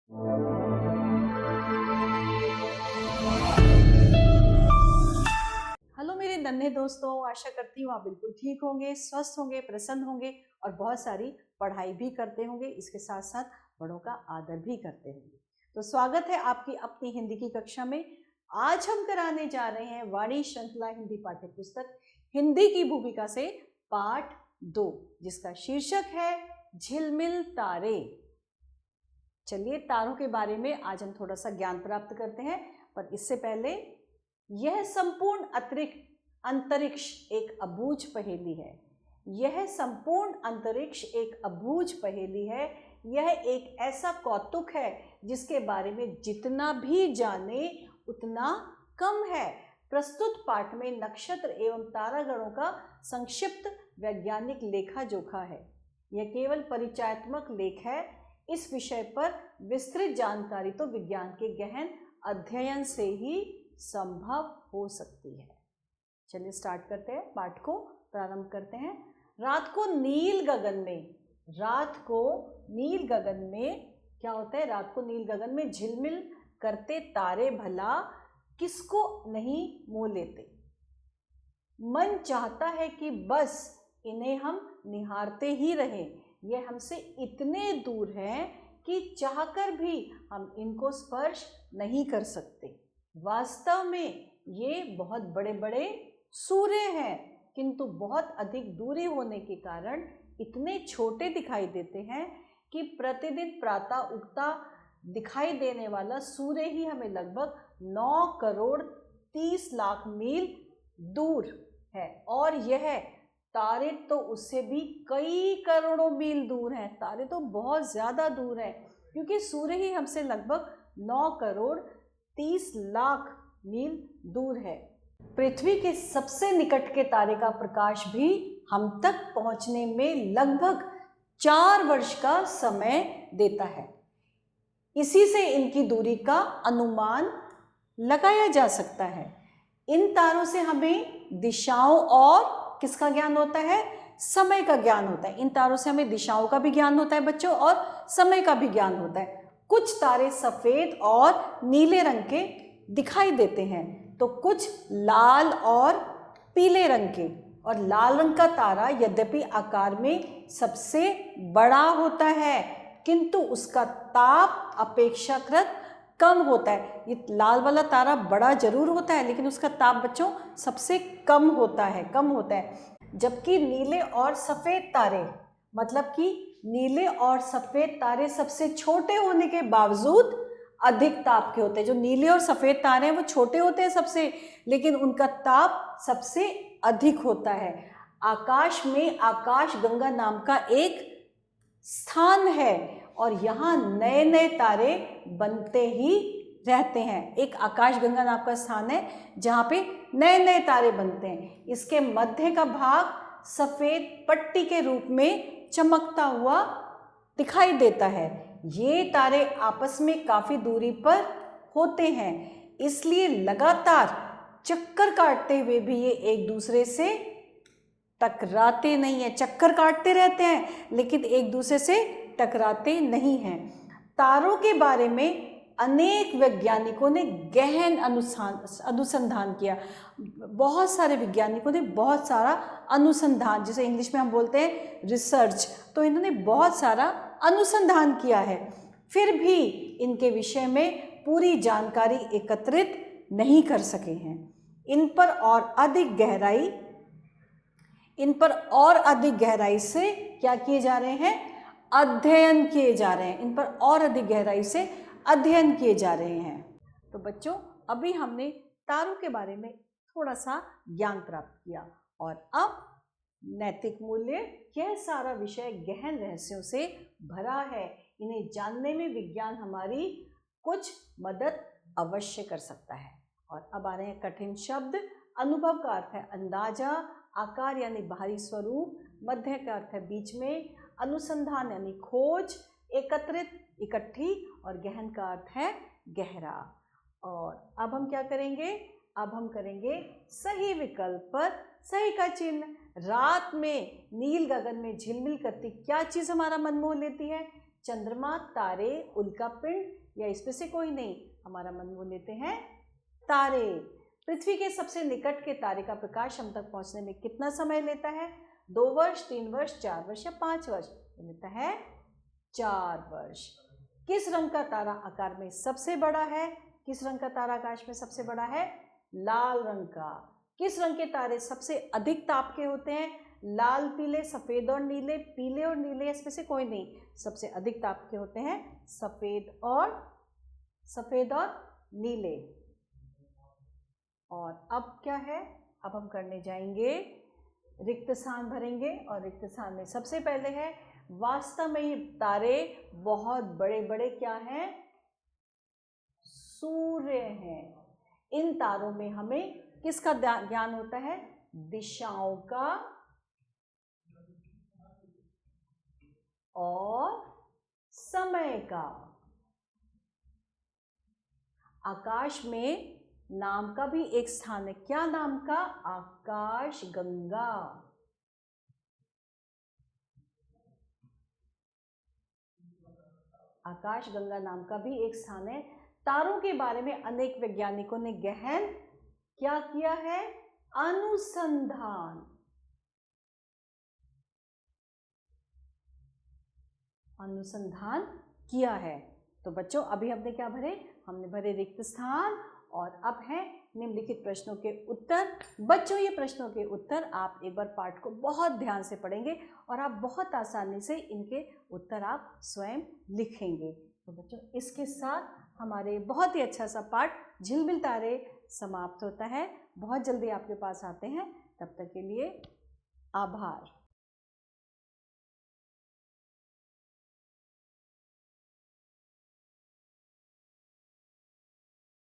Hello मेरे नन्हे दोस्तों, आशा करती हूँ आप बिल्कुल ठीक होंगे, स्वस्थ होंगे, प्रसन्न होंगे और बहुत सारी पढ़ाई भी करते होंगे। इसके साथ साथ बड़ों का आदर भी करते होंगे। तो स्वागत है आपकी अपनी हिंदी की कक्षा में। आज हम कराने जा रहे हैं वाणी श्रृंखला हिंदी पाठ्य पुस्तक हिंदी की भूमिका से पाठ 2, जिसका शीर्षक है झिलमिल तारे। चलिए तारों के बारे में आज हम थोड़ा सा ज्ञान प्राप्त करते हैं, पर इससे पहले यह संपूर्ण अंतरिक्ष एक अबूझ पहेली है। यह संपूर्ण अंतरिक्ष एक अबूझ पहेली है। यह एक ऐसा कौतुक है जिसके बारे में जितना भी जाने उतना कम है। प्रस्तुत पाठ में नक्षत्र एवं तारागणों का संक्षिप्त वैज्ञानिक लेखा जोखा है। यह केवल परिचयात्मक लेख है। इस विषय पर विस्तृत जानकारी तो विज्ञान के गहन अध्ययन से ही संभव हो सकती है। चलिए स्टार्ट करते हैं, पाठ को प्रारंभ करते हैं। रात को नील गगन में क्या होता है? रात को नील गगन में झिलमिल करते तारे भला किसको नहीं मोह लेते। मन चाहता है कि बस इन्हें हम निहारते ही रहें। ये हमसे इतने दूर हैं कि चाहकर भी हम इनको स्पर्श नहीं कर सकते। वास्तव में ये बहुत बड़े बड़े सूर्य हैं, किंतु बहुत अधिक दूरी होने के कारण इतने छोटे दिखाई देते हैं कि प्रतिदिन प्रातः उगता दिखाई देने वाला सूर्य ही हमें लगभग 9 करोड़ 30 लाख मील दूर है, और यह तारे तो उससे भी कई करोड़ों मील दूर हैं। तारे तो बहुत ज़्यादा दूर हैं, क्योंकि सूर्य ही हमसे लगभग 9 करोड़ 30 लाख मील दूर है। पृथ्वी के सबसे निकट के तारे का प्रकाश भी हम तक पहुंचने में लगभग 4 वर्ष का समय देता है। इसी से इनकी दूरी का अनुमान लगाया जा सकता है। इन तारों से हमें दिशाओं और किसका ज्ञान होता है? समय का ज्ञान होता है। इन तारों से हमें दिशाओं का भी ज्ञान होता है बच्चों, और समय का भी ज्ञान होता है। कुछ तारे सफ़ेद और नीले रंग के दिखाई देते हैं, तो कुछ लाल और पीले रंग के। और लाल रंग का तारा यद्यपि आकार में सबसे बड़ा होता है, किंतु उसका ताप अपेक्षाकृत कम होता है। ये लाल वाला तारा बड़ा जरूर होता है, लेकिन उसका ताप बच्चों सबसे कम होता है। जबकि नीले और सफ़ेद तारे, मतलब कि नीले और सफ़ेद तारे सबसे छोटे होने के बावजूद अधिक ताप के होते हैं। जो नीले और सफ़ेद तारे हैं वो छोटे होते हैं सबसे, लेकिन उनका ताप सबसे अधिक होता है। आकाश में आकाशगंगा नाम का एक स्थान है, और यहाँ नए नए तारे बनते ही रहते हैं। एक आकाशगंगा नाम का स्थान है जहाँ पे नए नए तारे बनते हैं। इसके मध्य का भाग सफ़ेद पट्टी के रूप में चमकता हुआ दिखाई देता है। ये तारे आपस में काफ़ी दूरी पर होते हैं, इसलिए लगातार चक्कर काटते हुए भी ये एक दूसरे से टकराते नहीं हैं। चक्कर काटते रहते हैं, लेकिन एक दूसरे से टकराते नहीं हैं। तारों के बारे में अनेक वैज्ञानिकों ने गहन अनुसंधान किया। बहुत सारे वैज्ञानिकों ने बहुत सारा अनुसंधान, जिसे इंग्लिश में हम बोलते हैं रिसर्च, तो इन्होंने बहुत सारा अनुसंधान किया है। फिर भी इनके विषय में पूरी जानकारी एकत्रित नहीं कर सके हैं। इन पर और अधिक गहराई से क्या किए जा रहे हैं? अध्ययन किए जा रहे हैं। इन पर और अधिक गहराई से अध्ययन किए जा रहे हैं। तो बच्चों, अभी हमने तारों के बारे में थोड़ा सा ज्ञान प्राप्त किया, और अब नैतिक मूल्य, यह सारा विषय गहन रहस्यों से भरा है। इन्हें जानने में विज्ञान हमारी कुछ मदद अवश्य कर सकता है। और अब आ रहे हैं कठिन शब्द। अनुभव का अर्थ है अंदाजा, आकार यानी बाहरी स्वरूप, मध्य का अर्थ है बीच में, अनुसंधान यानी खोज, एकत्रित इकट्ठी, और गहन का अर्थ है गहरा। और अब हम क्या करेंगे? अब हम करेंगे सही विकल्प पर सही का चिन्ह। रात में नील गगन में झिलमिल करती क्या चीज़ हमारा मन मोह लेती है? चंद्रमा, तारे, उल्का पिंड या इसमें से कोई नहीं? हमारा मन वो लेते हैं तारे। पृथ्वी के सबसे निकट के तारे का प्रकाश हम तक पहुंचने में कितना समय लेता है? 2 वर्ष, 3 वर्ष, 4 वर्ष या 5 वर्ष? लेता है 4 वर्ष। किस रंग का तारा आकार में सबसे बड़ा है? किस रंग का तारा आकाश में सबसे बड़ा है? लाल रंग का। किस रंग के तारे सबसे अधिक ताप के होते हैं? लाल, पीले, सफेद और नीले, पीले और नीले, इसमें से कोई नहीं। सबसे अधिक ताप के होते हैं सफेद और नीले। और अब क्या है? अब हम करने जाएंगे रिक्त स्थान भरेंगे, और रिक्त स्थान में सबसे पहले है, वास्तव में ये तारे बहुत बड़े बड़े क्या हैं? सूर्य हैं। इन तारों में हमें किसका ज्ञान होता है? दिशाओं का और समय का। आकाश में नाम का भी एक स्थान है। क्या नाम का? आकाश गंगा। आकाश गंगा नाम का भी एक स्थान है। तारों के बारे में अनेक वैज्ञानिकों ने गहन क्या किया है? अनुसंधान किया है। तो बच्चों, अभी हमने क्या भरे? हमने भरे रिक्त स्थान, और अब है निम्नलिखित प्रश्नों के उत्तर। बच्चों, ये प्रश्नों के उत्तर आप एक बार पाठ को बहुत ध्यान से पढ़ेंगे और आप बहुत आसानी से इनके उत्तर आप स्वयं लिखेंगे। तो बच्चों, इसके साथ हमारे बहुत ही अच्छा सा पाठ झिलमिल तारे समाप्त होता है। बहुत जल्दी आपके पास आते हैं। तब तक के लिए आभार।